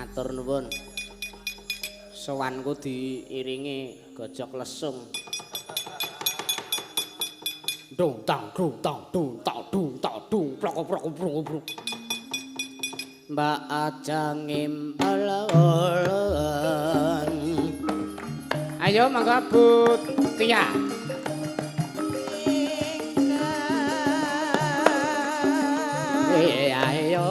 Matur nuwun. Sowanku diiringi gojok lesung. Dung tang dung tak dung plok plok plok plok. Mbak aja ngimpelan. Ayo mangga Bu Tia. Ayo.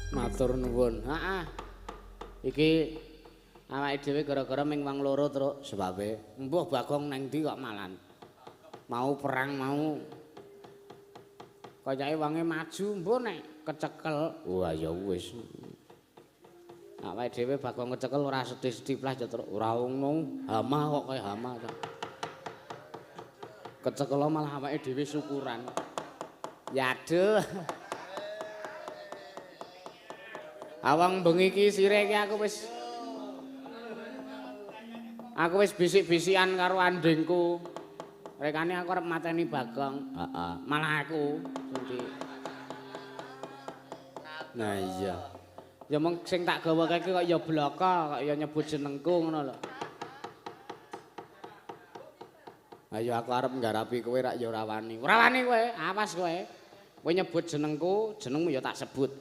Matur nuwun. Heeh. Iki awake dhewe gara-gara ming wong loro terus sebabe. Empuh Bagong nang ndi kok malan. Mau perang mau kayake wonge maju empuh nek kecekel. Wah ya wis. Awake dhewe Bagong kecekel ora sedih-sedih plas terus ora ngono. Hama kok kaya hama. Kecekel malah awake dhewe syukuran. Ya aduh. Awang bengi iki sire iki aku wis bisik-bisikan karo andengku. Rekane aku arep mateni Bagong. Heeh. Malah aku Nah iya. Ya mung sing tak gawake kok ya blaka, kok ya nyebut jenengku ngono lho. Ayo aku arep nggarapi kowe rak ya ora wani. Ora wani kowe, awas kowe. Kowe nyebut jenengku, jenengmu ya tak sebut.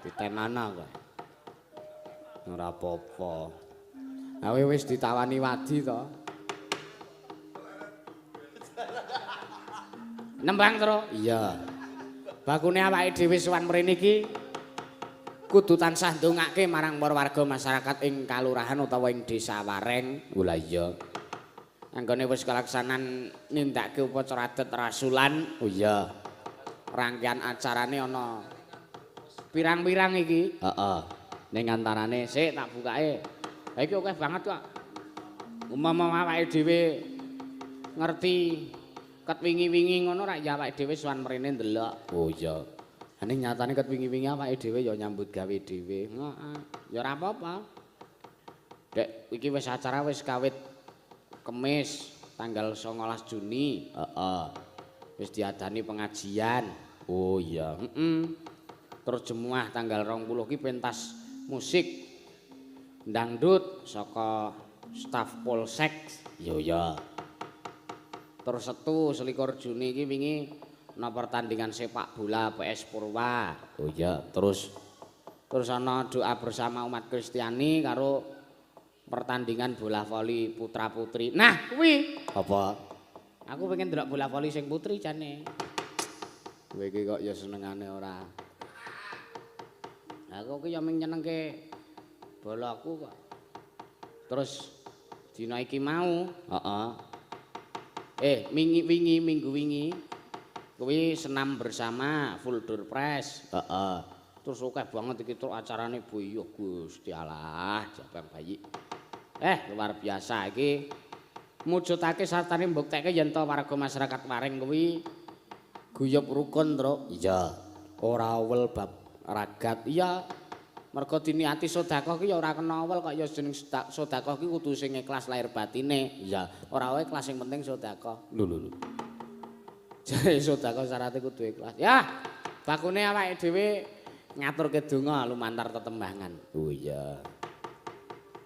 Ditemana kowe. Ora apa-apa. Kowe wis ditawani wadi to. Nembang terus? Iya. Bakune awake dhewe sowan mrene iki kudu tansah ndongake marang para warga masyarakat ing kalurahan utawa ing desa Wareng. Lha iya. Anggone wis kalaksanan nindakake upacara adat rasulan. Oh iya. Rangkaian acarane ana pirang-pirang iki. Heeh. Ning antarane sik tak bukake. Ha iki akeh banget kok. Umpama awake dhewe ngerti ket wingi-wingi ngono rak ya awake dhewe sowan mrene ndelok. Oh iya. Ning nyatane ket wingi-wingi awake dhewe ya nyambut gawe dhewe. Heeh. Ya ora apa-apa. Dek iki wis acara wis kawit Kemis tanggal 19 Juni. Heeh. Wis diadani pengajian. Oh iya. Terus jemuah tanggal 20 ki pentas musik dangdut saka staf Polsek. Yo ya. Terus Setu 21 Juni iki wingi ana pertandingan sepak bola PS Purwa. Oh iya, terus ana doa bersama umat Kristiani karo pertandingan bola voli putra-putri. Nah, kuwi apa? Aku pengen ndelok bola voli sing putri jane. Kowe iki kok ya senengane ora. Aku ki ya mung nyenengke bolaku kok. Terus dina iki mau, heeh. Minggu wingi kuwi senam bersama full door press. Heeh. Terus akeh banget iki truk acarane boyo Gusti Allah, jabang bayi. Luar biasa iki mujudake sartane mbuktekke yen to warga masyarakat Wareng kuwi guyub rukun, Truk. Iya. Ora awel bab ragat. Iya. Mergo diniati sedekah ki ya ora kena awel kok ya jeneng sedekah ki kudu sing ikhlas lahir batine. Iya, ora wae ikhlas sing penting sedekah. Lho. Jare sedekah syaratnya kudu ikhlas. Ya, bakune awake dhewe ngaturke donga lumantar tetembangan. Oh iya.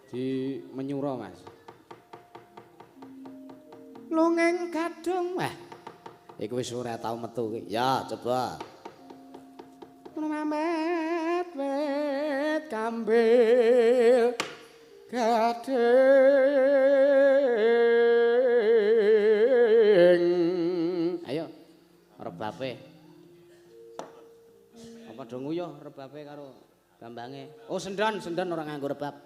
Di menyura, Mas. Lungeng kadung. Wah. Iku wis ora tau metu ki. Ya, coba. Mamet wet kambil gading. Ayo, rebabe. Apa do nguyuh rebabe karo gambange? Oh, sendon ora nganggo rebab.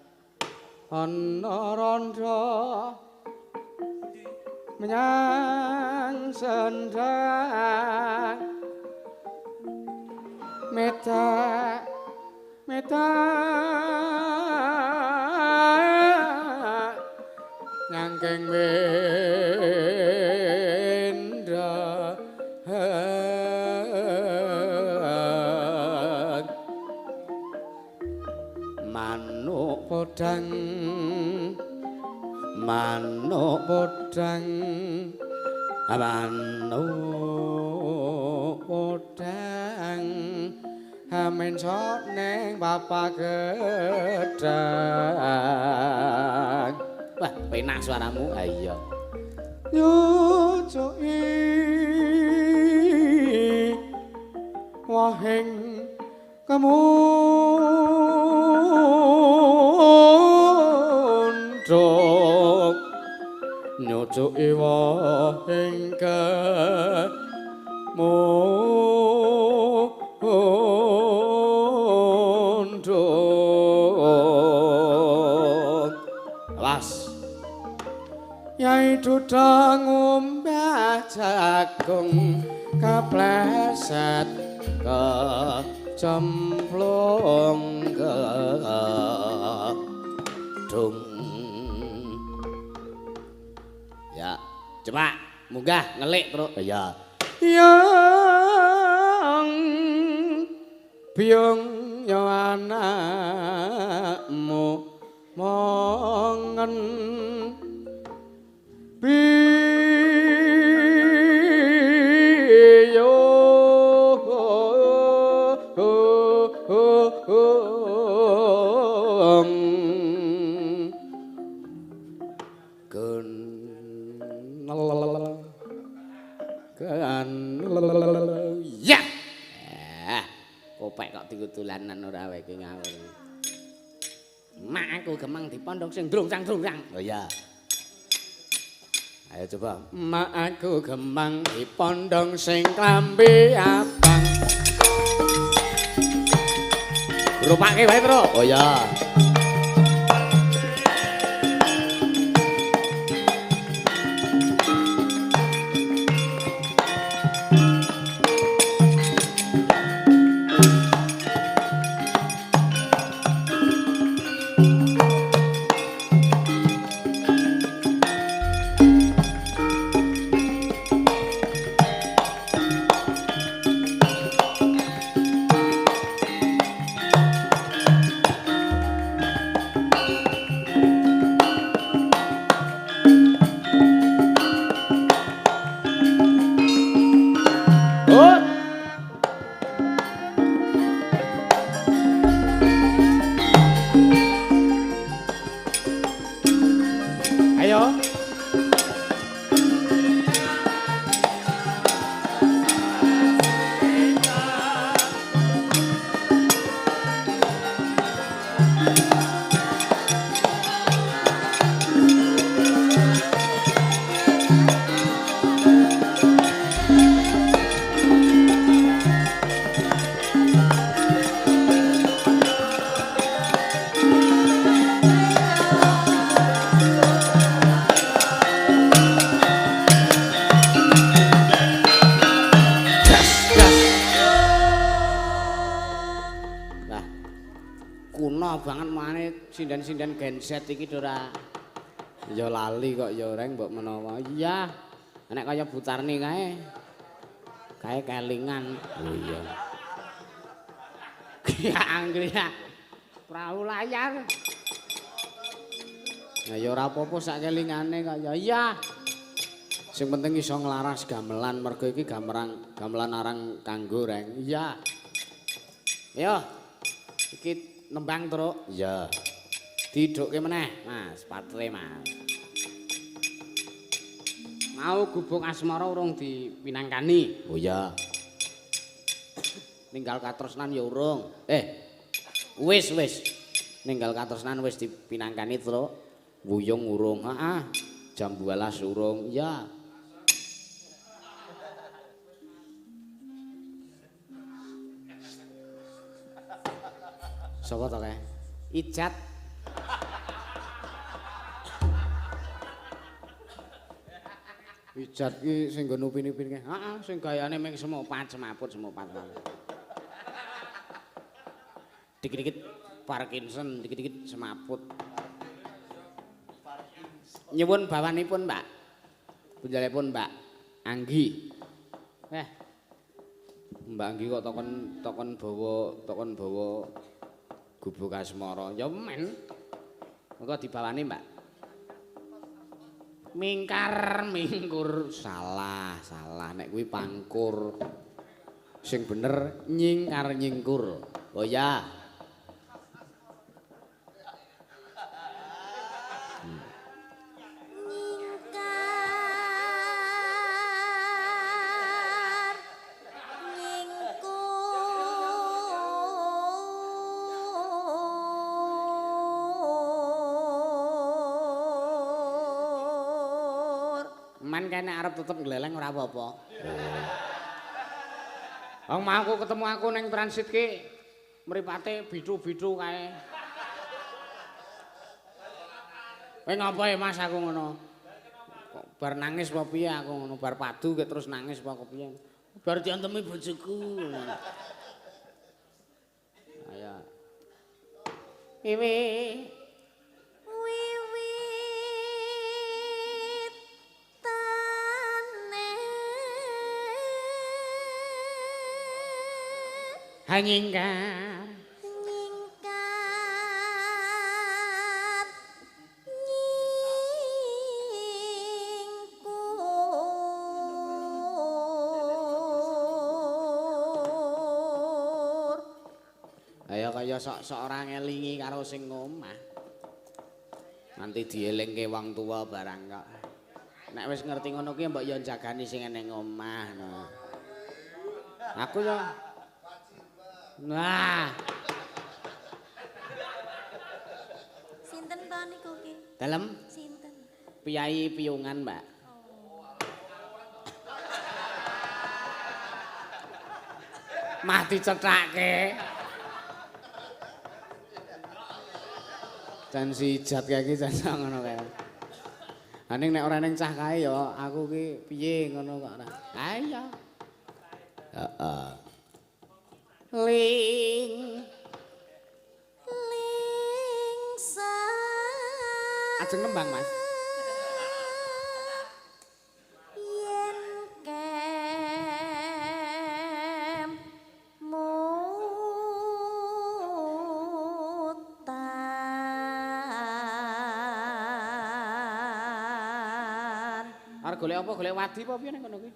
Ana randha menyang sendang meta ngangkeng wenda manuk podang manuk podang amen sok neng bapak gedang. Wah, penak suaramu. Ah iya. Nyucuki wahing kemunduk nyucuki wahing awas yai dudang umbah jagung kepleset ke cemplung gedung. Ya, coba munggah ngelik terus. Ya. Yang Biung yo anakmu mongen ya kopek kok digutulanan ora wae iki ngawur. Mak aku gemang dipondhong sing drungsang-drungsang. Oh ya. Ayo coba. Mak aku gemang dipondhong sing klambi abang. Rupake wae, Tru. Oh ya. Sinden-sinden genset iki ora ya lali kok ya reng mbok menawa. Iya. Nek kaya Butarni kae. Kae kelingan. Oh iya. Ya anggriya. Prau layar. Nah ya ora apa-apa sak kelingane kaya. Iya. Sing penting iso nglaras gamelan mergo iki gamelan arang kanggo reng. Iya. Yo. Iki nembang, Truk. Iya. Didukke meneh, Mas, patre, Mas. Mau gubuk asmara urung dipinangkani. Oh iya. Ninggal katresnan ya urung. Wis. Ninggal katresnan wis dipinangkani, Truk. Wuyung urung. Heeh. Jam 12 urung. Iya. Sapa to kae? Ijat. Ijat ki sing nggon upin-upin ki. Heeh, sing gayane ming semuput. Dikit-dikit Parkinson, dikit-dikit semaput. Nyuwun bawanipun, Mbak. Punjalipun Mbak Anggi. Mbak Anggi kok tokon bawa gubuk asmara. Ya men. Engko dibawani, Mbak. Mingkur salah nek kuwi pangkur sing bener nyingkur. Oh ya kene arep tetep gleleng ora apa-apa. Wong mau aku ketemu aku ning transit ki mripate bidu-bidu kae. Kowe ngapa ya Mas aku ngono? Kok bar nangis apa piye aku ngono bar padu ki terus nangis apa piye? Bar diantemi bojoku. Ayo. Wiwi Hanyingkar ayo kaya sok-sok ora ngelingi karo sing omah. Nanti dielingke wong tuwa barang kok. Nek wis ngerti ngono kuwi mbok yo jagani sing ning omah. Aku yo. Nah. Sinten to niku ki? Dalem? Sinten? Piyai Piyungan, Mbak. Mah dicethake. Jan sijat kae iki jan ngono kae. Aning nek ora ning cah kae ya aku ki piye ngono kok ora. Ha iya. Heeh. Ling Lingsa. Ajeng nembang, Mas. Yen kem mutan. Arep golek apa? Golek wadi apa piye ning kono kuwi?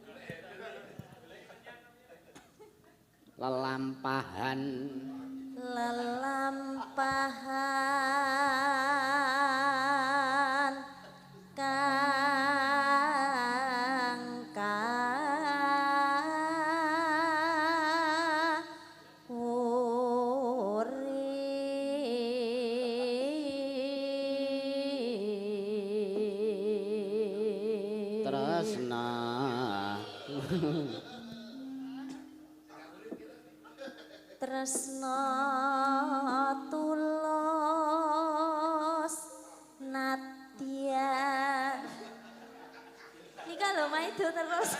Lelampahan Lelampahan kang urip tresna. Tresna tulus nadya. Nika lho maido terus.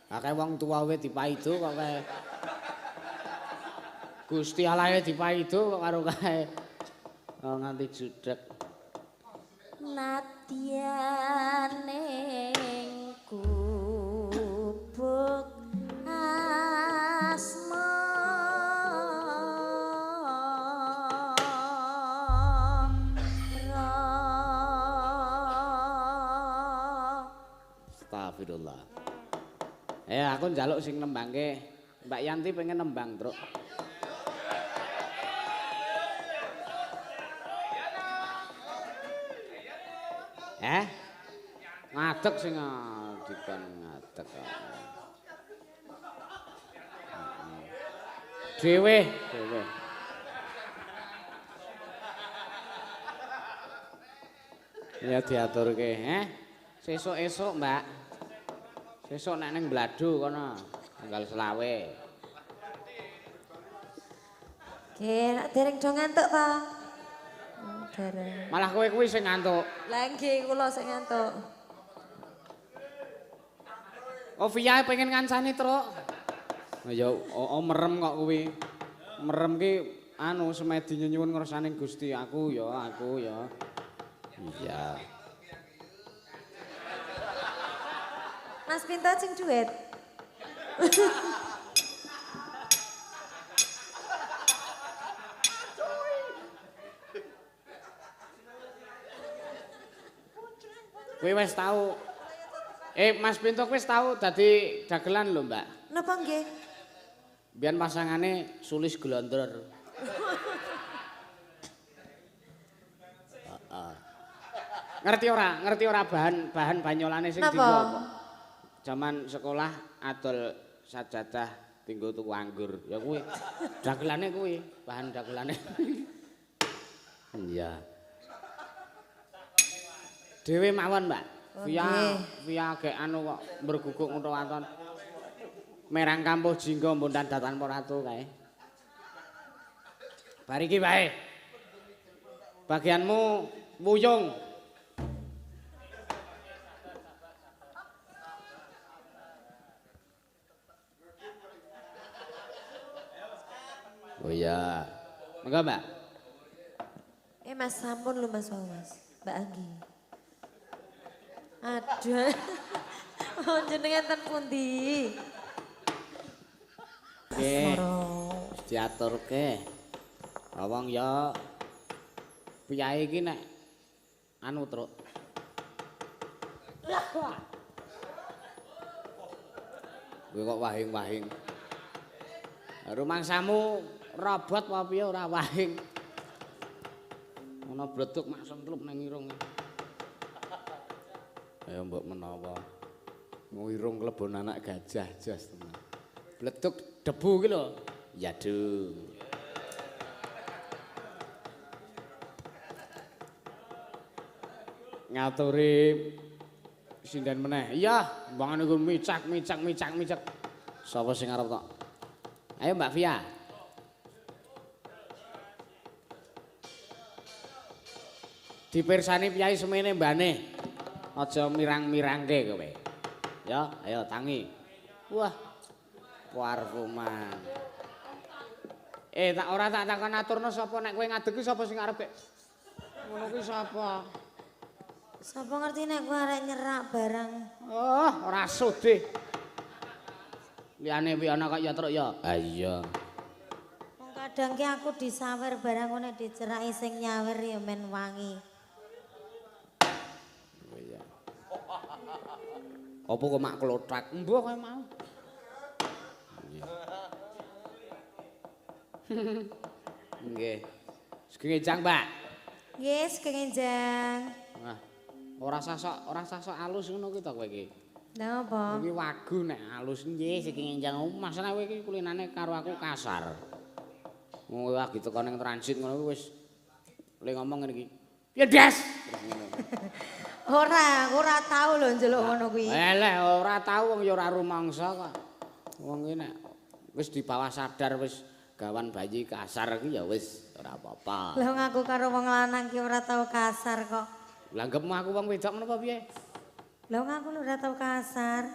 Akeh wong tuwa wae dipaido kok kae. Gusti Allah dipaido kok karo kae. Oh nganti judhek. Nadya ning gubuk asma. Astagfirullah. Aku njaluk sing nembangke. Mbak Yanti pengen nembang, Truk. Ngadeg sing dikon ngadeg. Dhewe. Ya diaturke, Sesuk-esuk, Mbak. Sesuk nek ning Bladu kono, tanggal 20. Oke, nek dereng do ngantuk ta? Dereng. Malah kowe kuwi sing ngantuk. Lah nggih kula sing ngantuk. Oh, Via pengen ngancani, Truk. Ya merem kok kuwi. Merem ki anu semedi nyuwun ngrasane Gusti aku ya. Iya. Mas Pinto sing duet. Kowe wis tau Mas Pinto wis tau dadi dagelan lho, Mbak. Napa nggih? Biyen pasangane Sulis Glondor. Ngerti ora bahan banyolane sing dienggo apa? Zaman sekolah adol sajadah tinggo tuku anggur. Ya kuwi dagelane kuwi, bahan dagelane. Iya. Dewe mawon, Mbak. Via gek anu kok berguguk ngono waton. Merang kampuh jinggo mbondan datan poratu kae. Bariki wae. Bagianmu wuyung. Oh iya. Monggo, Mbak. Mas sampun lho Mas Wawas. Mbak Anggi. Aduh. Oh jenengan ten pundi? Asmara. Diaturke. Wong ya piyae iki nek anu truk. Kowe kok wahing-wahing. Rumangsamu robot apa piye ora wahing. Ana bleduk mak sentlup nang irung. Ayo mbok menawa. Irung klebon anak gajah jas tenan. Bleduk debu ki lho. Yaduh. Ngaturi sinden meneh. Iya, mbangane ku micak. Sapa sing arep tok? Ayo Mbak Via. Dipirsani piyai semene mbane. Aja mirang-mirangke kowe. Ya, ayo tangi. Wah. Parfuman. Tak ora tak takon aturno sapa nek kowe ngadeg ki sapa sing arep kek. Ngono kuwi sapa? Sapa ngerti nek kowe arek nyerak barang. Oh, ora sudih. Liyane pi ana kok ya truk ya. Ha iya. Wong kadang ki aku disawer barang kok nek diceraki sing nyawer ya men wangi. Oh iya. Apa kok mak klothak? Mbuh kowe mau. Nggih. Segenjang, Mbak. Nggih, segenjang. Wah. Ora sasok alus ngono ki to kowe iki. Lha apa? Iki wagu nek alus nggih segenjang. Masalah kowe iki kulinane karo aku kasar. Wong kowe lagi teko ning transit ngono kuwi wis le ngomong ngene iki. Piye, Des? Ora tau lho njeluk ngono kuwi. Eleh ora tau wong ya ora rumangsa kok. Wong iki nek wis di bawah sadar wis gawan bayi kasar iki ya wis ora apa-apa. Lah ngaku karo wong lanang ki ora tau kasar kok. Lah anggapmu aku wong wedok menapa piye? Lah ngaku ora tau kasar.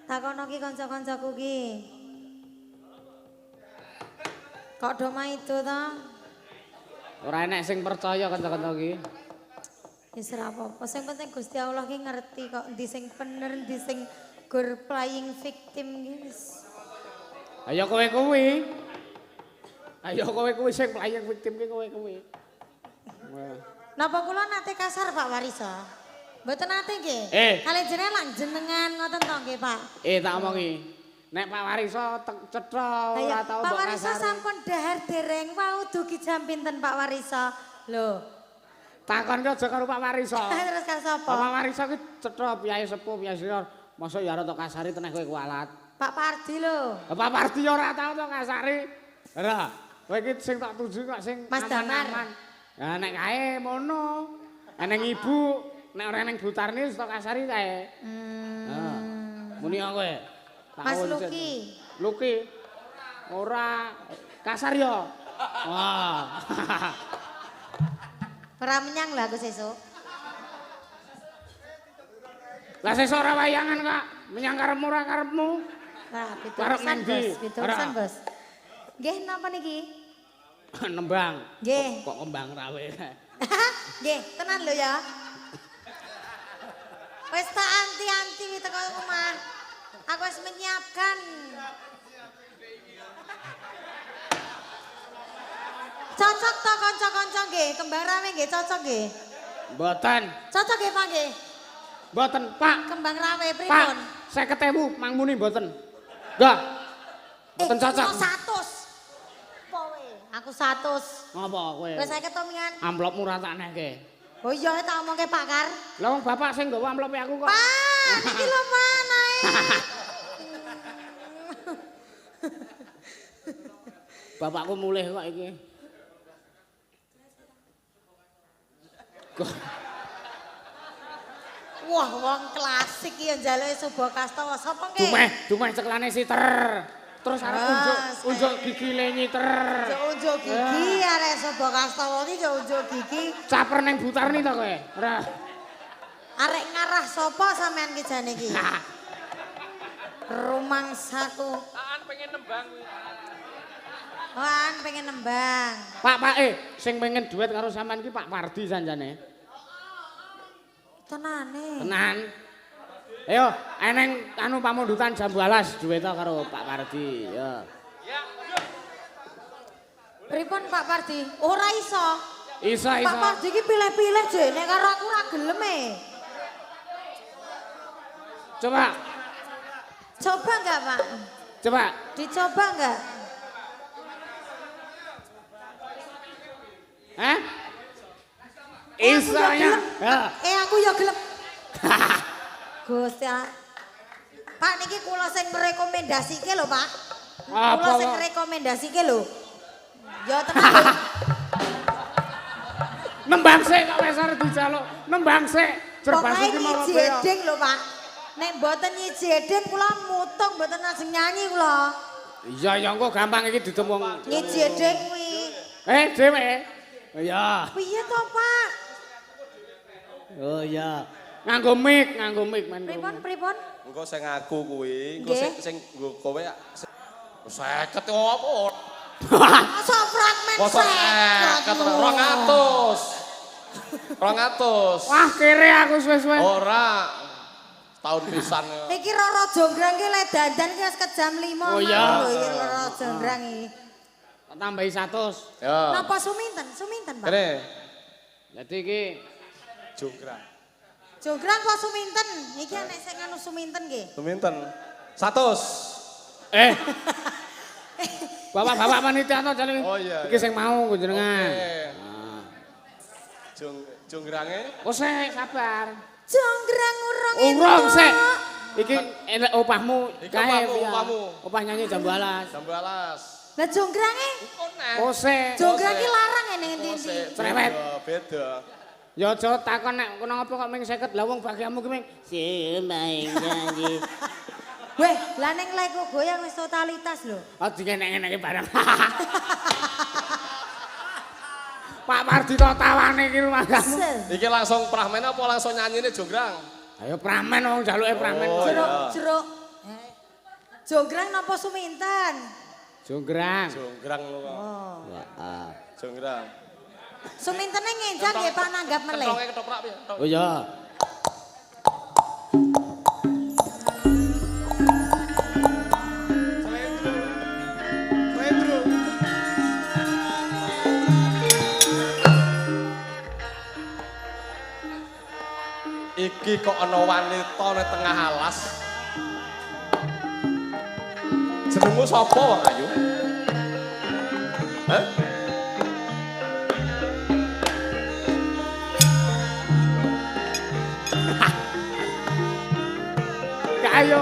Takono ki kanca-kancaku ki. Kok do maido to? Ora enek sing percaya kanca-kanca iki. Wis ora apa-apa. Sing penting Gusti Allah ki ngerti kok ndi sing bener, ndi sing gur playing victim ki wis. Ayo kowe kuwi. Ayo kowe kuwi sing playing victim ki kowe kuwi. Napa kula nate kasar Pak Warisa? Mboten nate nggih. Kalih jenengan lang jenengan ngoten to nggih Pak. Tak omongi. Nek Pak Warisa cetha ora tau Pak mbok Warisa kasari. sampun dahar dereng wau dugi jam pinten Pak Warisa? Lho. Takon ki aja karo Pak Warisa. Terus karo sapa? Pak Warisa ki cetha piyai sepuh piyai senior. Masa ya ora tok kasari teneh kowe kualat. Pak Pardi lho. Pak Pardi ora tau tok kasari. Ora. Kowe iki sing tak tuju kok sing Mas aman-aman. Ya nek kae mono. Eneng ibu, nek ora eneng Butarni wis tok kasari kae. Heeh. Muni kowe. Mas Luki. Luki. Ora kasar ya. Wah. Ora menyang lho aku sesuk. Lah sesuk ora wayangan kok. Menyang karepmu ora karepmu. Nah, Karep piturusan nang ndi? Bos, piturusan Bos. Nggih napa niki? Nembang. Nggih. Kok kembang rawe. Nggih, tenan lho ya. Wis tak anti-anti wi teko omah. Aku wis menyiapkan. Cocok to kanca-kanca nggih, kembar rawe nggih cocok nggih. Mboten. Cocok nggih Pak nggih. Mboten, Pak. Kembang rawe Pak, pripun? 50.000 mangmuni mboten. Enggak. Mboten cocok. Aku 100. Powe. Aku 100. Ngapa kowe? Wis 50 to mingan. Amplopmu ora tak nehke. Oh iya tak omongke Pak Kar. Lah wong bapak sing nggawa amplope aku kok. Pak, iki lho Pak nae. Bapakku mulih kok iki. Wah, wong klasik iki ya njaluke Suba Kastawa. Sapa nggih? Dumeh ceklane siter. Terus arep unjuk gigile nyiter. Unjuk gigi arek Suba Kastawa iki unjuk gigi. Caper ning Butarni to kowe? Ora. Arek ngarah sapa sampean ki jane iki? Rumangsaku. Aan pengen nembang kuwi. Wan pengen nembang. Pak, sing pengen duet karo sampean iki Pak Pardi sanjane. Tenane. Tenan. Ayo, eneng anu pamundutan jam 12 duet karo Pak Pardi, ya. Pripun Pak Pardi? Ora iso. Iso. Pak Pardi iki pilih-pilih jek nek karo aku ora gelem e. Coba. Coba enggak, Pak? Coba. Dicoba enggak? Hah? Isonya. Aku ya gelem. Gusti. Pak niki kula sing merekomendasike lho, Pak. Kula sing rekomendasike lho. Ya tenan. Nembang sik kok wis arep dijaluk. Nembang sik. Jerbas iki malah jeding lho, Pak. Nek mboten nyijeding kula mutung mboten ajeng nyanyi kula. Iya ya engko gampang iki ditemung. Nyijeding kuwi. Dhewe. Iya. Piye to, Pak? Oh iya. Nganggo mic men. Pripun? Engko sing aku kuwi, engko sing nggo kowe 50 opo? Masa fragmen 200. Wah, kere aku suwe-suwe. Ora. Tahun pisan. Iki Roro Jonggrang ki lek dandan ki wis kejam 5. Oh iya. Lho iki Roro Jonggrang iki. Tambahi 100. Ya. Napa suminten, Pak? Kene. Jadi iki Jonggrang. Jonggrang kok suminten? Iki nek sing anu suminten nggih. Suminten. 100. Bapak-bapak panitia to jane. Oh iya. Iki sing mau jenengan. Jonggrange. Oh sik, sabar. Jonggrang urung Urung sik. Iki enek opahmu Iki kae opahmu. Opah nyanyi jam 12. Jam 12. Lah jonggrange? Oh sik. Jonggrang ki larang ning endi-endi. Cerewet. Beda. Ya aja takon nek kono apa kok ming 50 lah wong bagianmu ki ming semaing janji. Weh, lah ning leko goyang wis totalitas lho. Oh dingenek-ngeneki barang. Pak Pardi to tawane iki rumahmu. Iki langsung pramen apa langsung nyanyine jonggrang? Ayo pramen wong jaluke pramen. Jeruk. Jonggrang napa suminten? Jonggrang. Jonggrang lho. Oh. Heeh. Jonggrang. Sumintene ngenjang nggih Pak nanggap meleh. Kentonge ketoprak piye? Oh iya. Iki kok ana wanita ning tengah alas. Jenengmu sapa wong ayu? Hah? Ayo.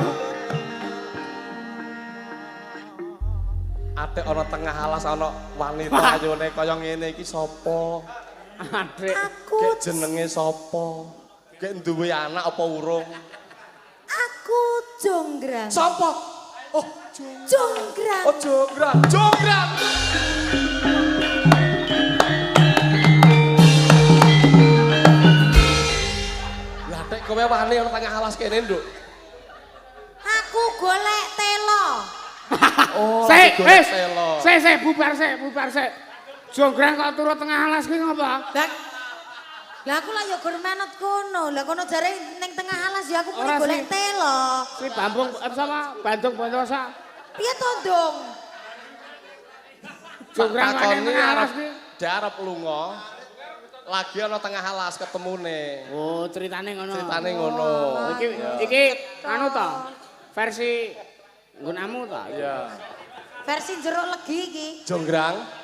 Atik ana tengah alas ana wanita ayune kaya ngene iki sapa? Adik. Aku Kek jenenge sapa? Kek duwe anak apa urung? aku jonggrang. Sapa? Oh, Jonggrang. oh jonggrang. Jonggrang. Lah tek kowe wani ana tengah alas kene, Nduk. Aku golek telo. Oh, Sik, wis. telo. Sik, bubar sik. Jonggrang kok turu tengah alas kuwi ngopo? Lah aku lah ya gur manut kono. Lah kono jare ning tengah alas ya aku Ora muni golek sih. telo. Kuwi Bambung sama Bandung Bondosa. Piye to, Dong? Jonggrang kok ning tengah alas kuwi. Dia arep lunga. Lagi ana tengah alas ketemune. Oh, ceritane ngono. Ceritane ngono. Iki anu to. Versi nggunamu to. Iya. Versi jeruk legi iki. Jonggrang.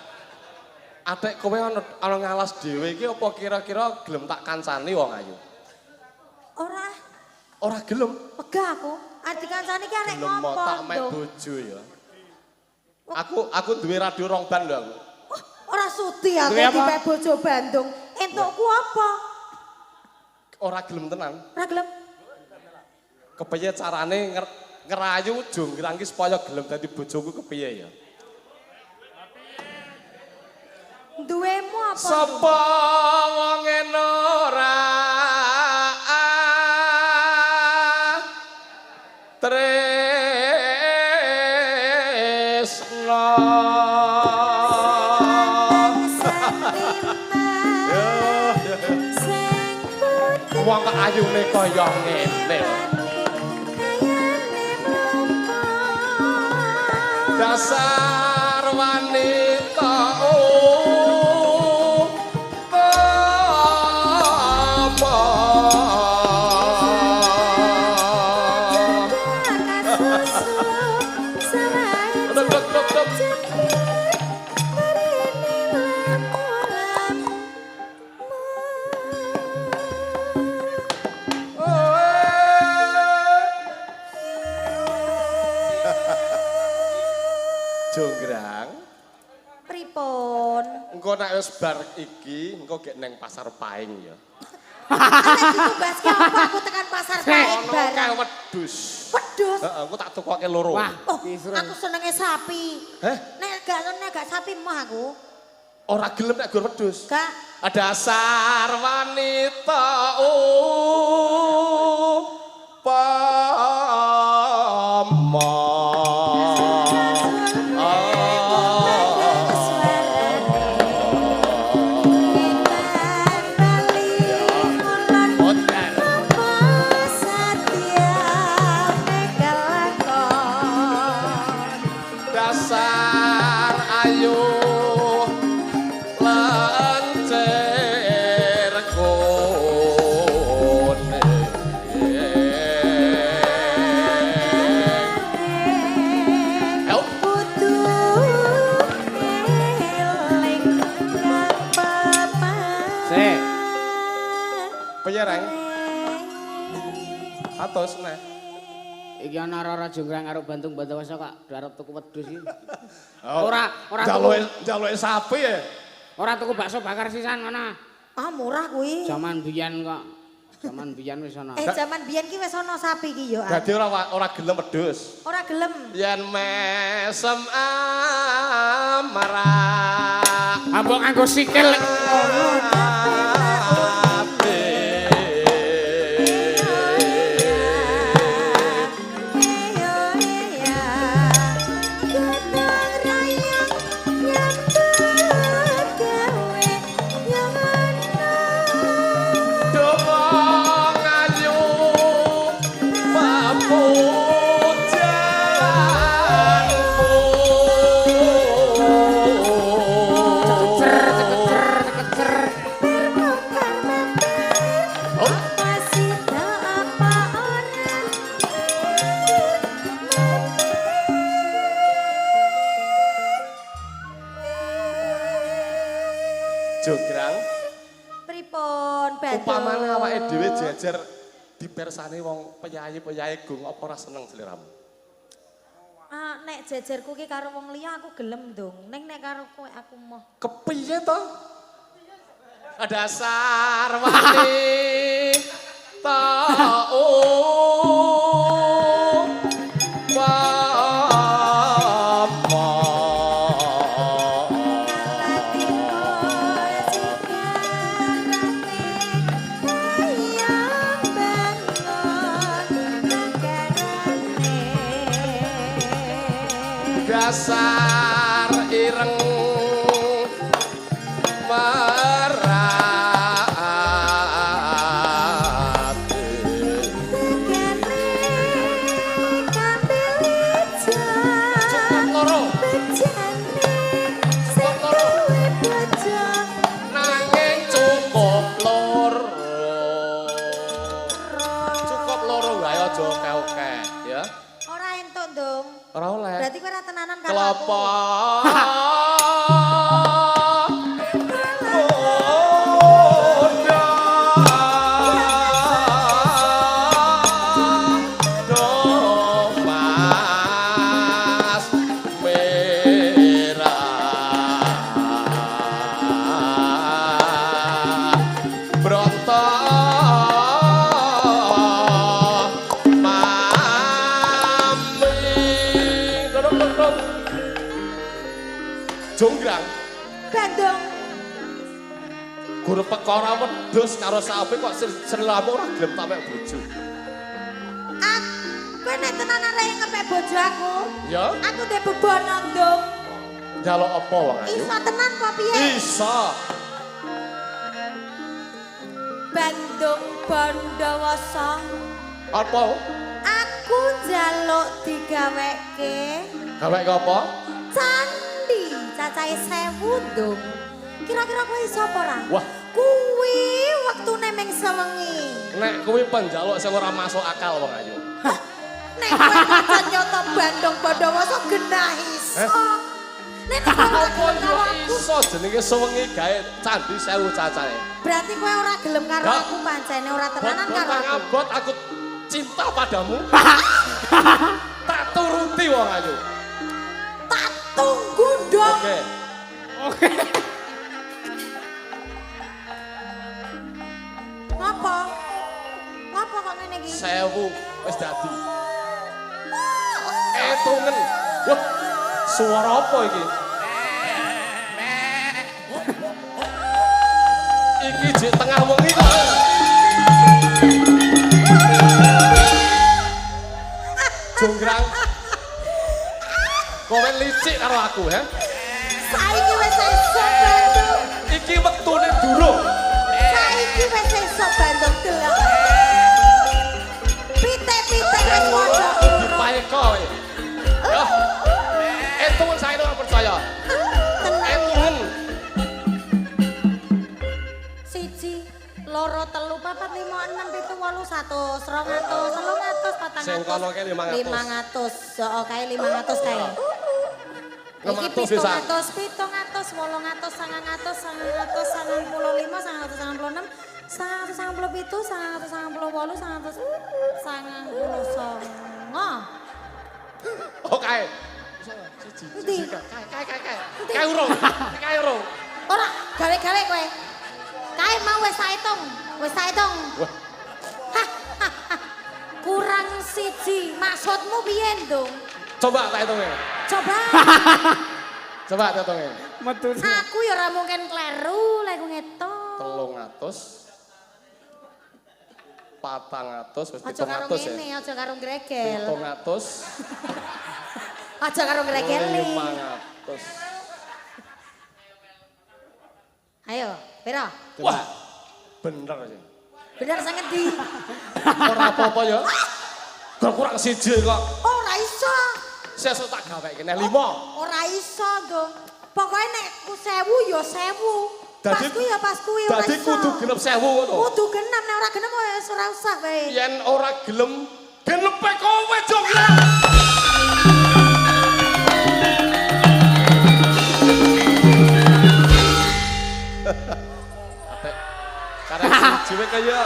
Adik kowe ana ngalas dhewe iki apa kira-kira gelem tak kancani wong ayu? Ora, Ora gelem. wegah aku. Adik kancane iki arek Gelem ngopo? tak mek Dong? bojo ya. Aku duwe radio rong ban lho aku. Wah, ora sudi aku Duwe apa? dipek bojo Bandung. Entukku apa? Ora gelem tenan. Ora gelem. Kepiye carane ngerayu Jonggrang iki supaya gelem dadi bojoku kepiye ya? Duwemu apa? Sapa wong ora tresno wong kok ayune kaya ngene dasar wanita Jonggrang. Pripun? Engko nek wis bar iki, engko gek neng pasar Paing ya. Tugas ki apa aku tekan pasar Paing Ono barang. kae wedhus. Wedhus. Heeh, engko tak tukoke loro. Wah, Oh, aku senenge sapi. Heh, Nek gak sapi mah aku. ora gelem nek gur wedhus. Gak. Dasar wanita dasar ayu lancer kone Sik. Peyereng atos neh. Iki ana ora jonggrang karo bantung Bantawasa kok arep tuku wedhus iki. Oh, Ora jaluke sapi ya. ora tuku bakso bakar sisan ana. Ah murah kuwi. Zaman biyen kok. Zaman biyen wis ana. Zaman biyen ki wis ana sapi ki yo. Dadi ora gelem wedhus. Ora gelem. Yen mesem amara. Ambok nganggo sikil. Jonggrang. Pripun badhe? Upamane awake dhewe jejer dipersani wong peyayi-peyayi gung apa ora seneng sliramu? Ah, nek jejerku ki karo wong liya aku gelem dong. Nek karo kowe aku moh. Kepiye to? Dasar wanita dasar ireng merat cukup loro nanging cukup loro wae aja oke-oke ya Ora entuk dong. ora oleh Berarti kowe ora tenanan karo aku. kelapa Jonggrang Bandung. guru perkara wedhus karo sapi kok selamu ora gelem tak mek bojo. Kowe nek tenanan rek ngepek bojo aku. Ya, Aku ndek bebono ndung. njaluk apa wong ayu? Iso tenan apa piye? Iso. Bandung Bandawasa. Apa? Aku Aku njaluk digaweke Gaweke apa? candi cacahe 1000 dong. Kira-kira kowe iso apa ora? Wah. Kuwi wektune ming sewengi. Nek kuwi penjaluk sing ora masuk akal wong ayu. Nek kowe pancen nyoto Bandung Bondowoso genah iso. Nek Apa yo iso jenenge sewengi gawe candi 1000 cacahe. berarti kowe ora gelem karo Ya. aku pancene ora tenanan karo Botang aku. abot aku cinta padamu. Tak turuti wong ayu. Tak tunggu dong. Oke. Oke. Ngapa? Ngapa kok ngene iki? 1000 wis dadi. Etungen. Wah, suara apa iki? Iki jek tengah wengi kok. Jonggrang. Kowe licik karo aku, he? Saiki wis esuk Bandung. Iki wektune durung. Saiki wis esuk Bandung delok. Pitik-pitik wis padha urut. Dipaeka kowe. Yo. Etungen saiki ora percaya. Tenang ya. Etungen. 1, 2, 3, 4, 5, 6, 7, 8, 9, 10, 200, 300, 400, 400, Sing kono ke 500. 500. Heeh, kae 500 kae. Iki 600 bisa. 700, 700, 800, 900, 995, 996, 997, 998, 999. Oh kae. Endi? Kae urung. Kae urung. Ora, gawe-gawe kowe. Kae mau wis tak hitung. Wis tak hitung. Wah. Kurang 1. Maksudmu piye, Ndung? Coba tak hitungnya. Coba. Coba tak hitungnya. Metu. Aku ya ora mungkin kleru lek ku ngitung. 300. 400 wis Aja karo 700 ya. ngene, aja karo gregel. 700. Aja karo gregel. 500. Ayo, pira? Wah. Bener sih. Bener sing ngendi? Ora apa-apa ya. Gak kurang siji kok. Ora iso. Sesuk tak gaweke nek 5. Ora iso, Ndung. Pokoke nek ku 1000 ya 1000. Pasku ya pasku ya ora Dadi iso. kudu genep 1000 ngono. Kudu genep, nek ora genep wis ora usah kowe. Yen ora gelem genepe kowe Jonggrang. Apik. Karek jiwe kaya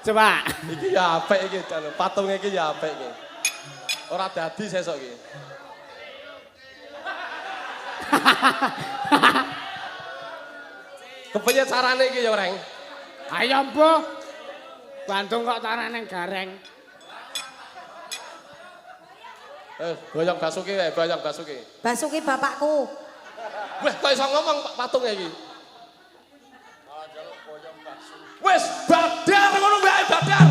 Coba. iki ya apik iki jan patung iki ya apik iki. Ora dadi sesuk iki. Kepiye carane iki ya, Reng? Ayo, Mbah. Bandung kok tarane gareng. Boyong Basuki wae, boyong Basuki. Basuki bapakku. Weh, kok iso ngomong patungnya iki? Wes badar ngono wae badar.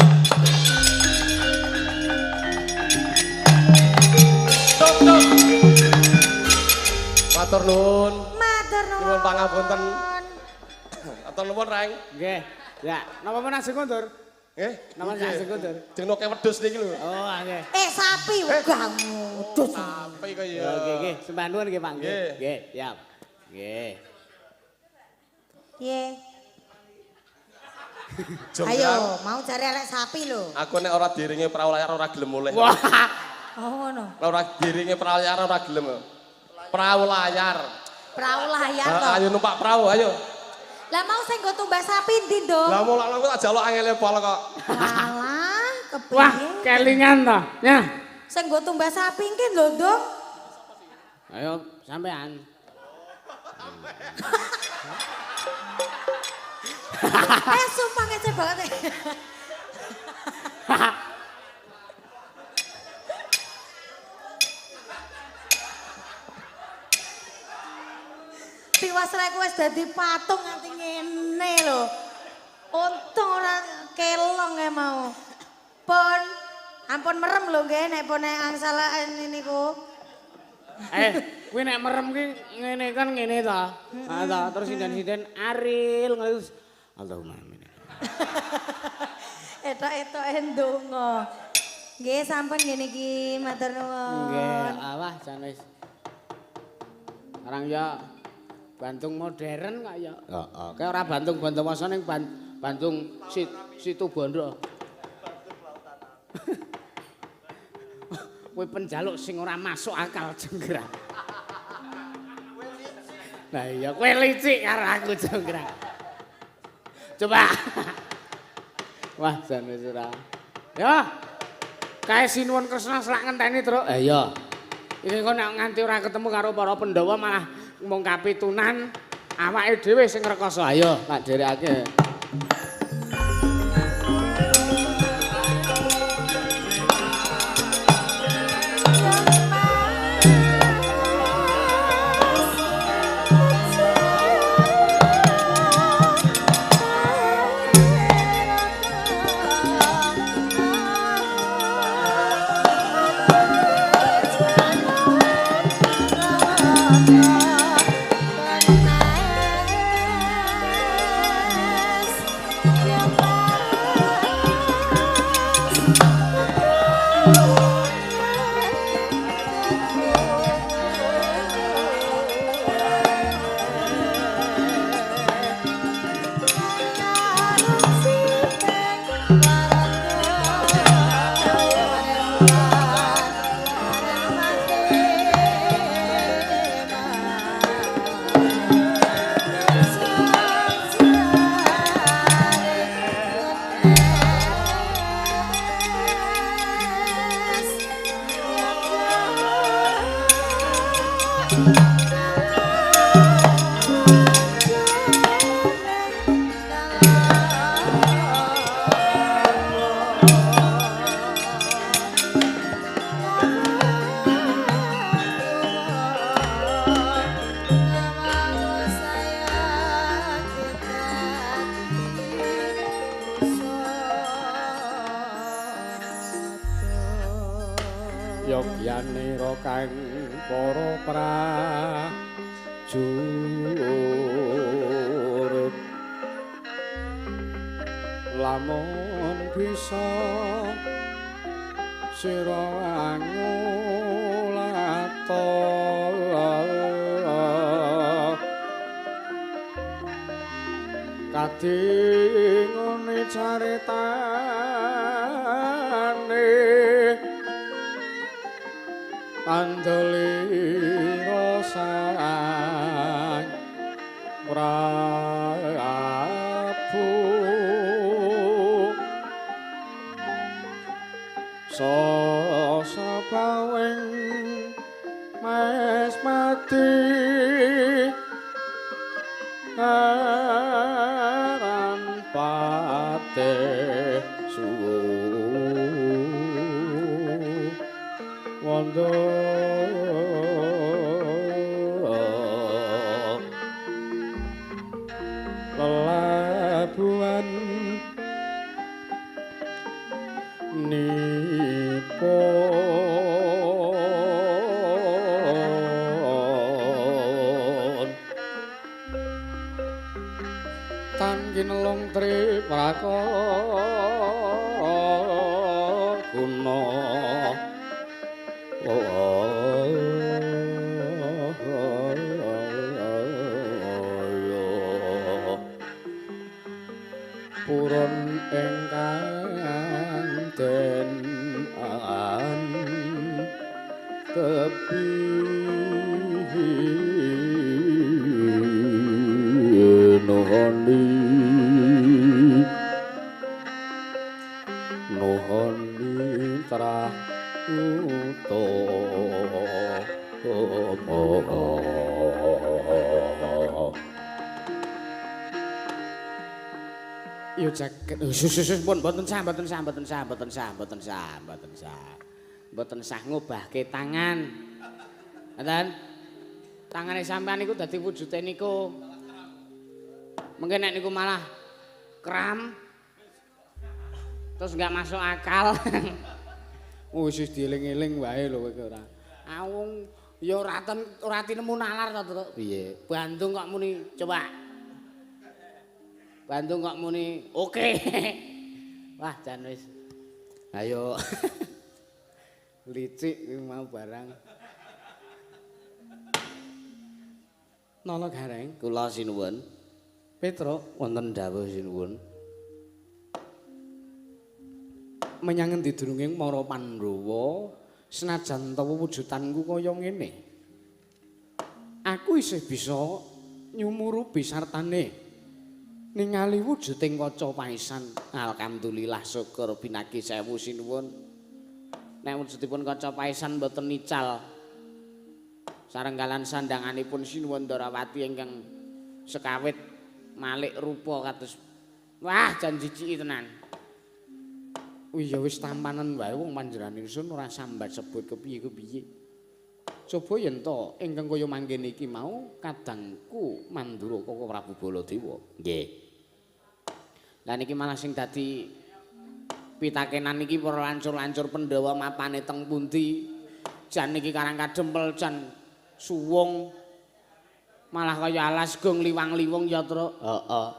Stop stop. Matur nuwun. Matur nuwun. Nyuwun pangapunten. Matur nuwun, Reng. Nggih. Ya, napa menasih kundur? Nggih. Napa menasih kundur? Dinoke wedhus niki lho. Oh, nggih. Sapi wegah ngudus. Sampai kaya. Oke, nggih. Sembah nuwun nggih, Pak. Nggih. Nggih, siap. Nggih. Piye? Jonggrang. Ayo, mau cari arek sapi lho. Aku nek ora diringi perahu layar ora gelem mulih. Wah. Oh ngono. Nek ora diringi perahu layar ora gelem. Perahu layar. Perahu layar to. Ayo numpak perahu, ayo. Lah mau sing nggo tumbas sapi ndi, Ndung? Lah mulak aku tak jaluk angele pol kok. Alah, kepiye? Wah, kelingan to. Ya. Sing nggo tumbas sapi ki lho, Ndung. Ayo, sampean. Sumpah ngece banget. Tiwas rek wis dadi patung nganti ngene lho. Untung ora kelong ya mau. Pun, ampun merem lho nggih nek pun angsal niku. Kuwi nek merem ki ngene kan ngene to. Ah to, terus sinden-sinden aril ngelus. Allahumma amin. Etok-etoke ndonga. Nggih sampun ngene iki matur nuwun. Nggih, awah jan wis. Arang ya Bantung modern kok ya. Heeh. Kayak ora Bantung Bondowoso ning Bantung Situ Bondo. Kowe penjaluk sing ora masuk akal jenggrang. Nah iya kowe licik karo aku jenggrang. Coba. Wah, jan wis ora. Ya. Kae sinuwun Kresna selak ngenteni terus. Iya. Iki kok nek nganti ora ketemu karo para Pandhawa malah mung kapitunan awake dhewe sing rekoso. Ayo, tak dherekake. Yogyanira kang para prajurit lamun bisa sira angulata kadingone caritane Andalira sang Prabu sasabawing mas mati aran patih wanda lelabuhan nipun tan kinelung tri prakara guna purun ingkang den tepi nuhoni trah Yo jaket. Sus pun mboten sah ngubahke tangan. Ngoten. Tangane sampean niku dadi wujute niku. Mungkin nek niku malah kram. Terus enggak masuk akal. Wis dieling-eling wae lho kowe ora. Awung ya ora tinemu nalar to, piye? Bandung kok muni coba. Bandung kok muni oke. Wah, jan wis. Ayo. Licik mau barang. Nala Gareng, kula sinuwun. Petro wonten dawuh sinuwun. Menyang endi dununging para Pandhawa senajan ta wujudanku kaya ngene. Aku isih bisa nyumurupi sartane ningali wujuding kaca paisan. Alhamdulillah syukur binagi sewu sinuwun. Nek wujudipun kaca paisan mboten nical. Sarenggalan sandanganipun sinuwun Ndarawati ingkang sekawit malik rupa kados wah jan jijiki tenan. Ya wis tampanan wae wong panjenengan ingsun ora sambat sebut kepiye-kepiye. Coba yen to ingkang kaya mangkene iki mau kadangku Mandura Koko Prabu Baladewa. Nggih. Lah niki malah sing dadi pitakenan iki para lancur-lancur Pandhawa mapane teng pundi? Jan niki Karang Kadempel jan suwung malah kaya alas gong liwang-liwung ya, Tru. Heeh.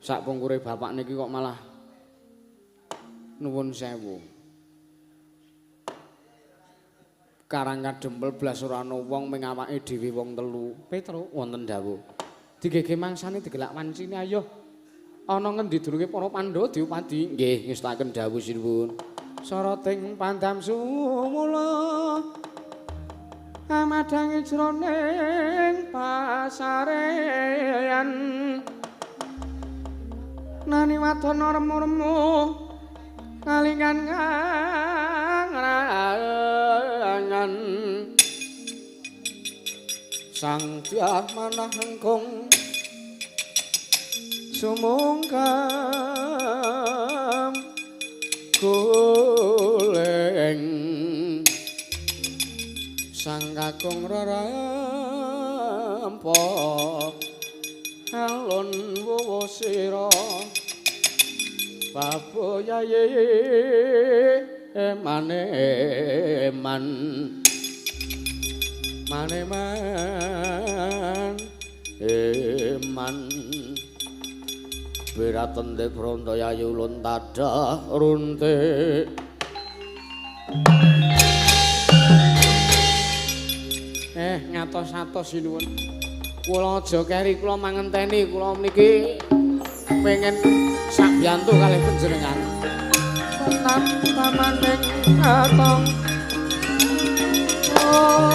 Sak pungkure bapak niki kok malah nuwun sewu. Karang Kadempel blas ora ana wong ming awake dhewe wong telu. Petro wonten dawuh. Digege mangsane digelak wancine ayo. Ana ngendi durunge para Pandhawa diupadi? Nggih, ngestaken dawuh sinuwun. Sarating pandam sumula amadang jroning pasarean nani wadana remu-remu kalingan ngrangan sang dyah manah engkung sumungkam goleng sang kakung rarampa alon wuwu sira baboyaye maneman eman Wiratende Brantayayu luntada runtik ngatos-atos sinuwun. Kula aja keri kula mangenteni kula mniki pengen sabiyantu kalih panjenengan. Tetap tamaning atong. Oh.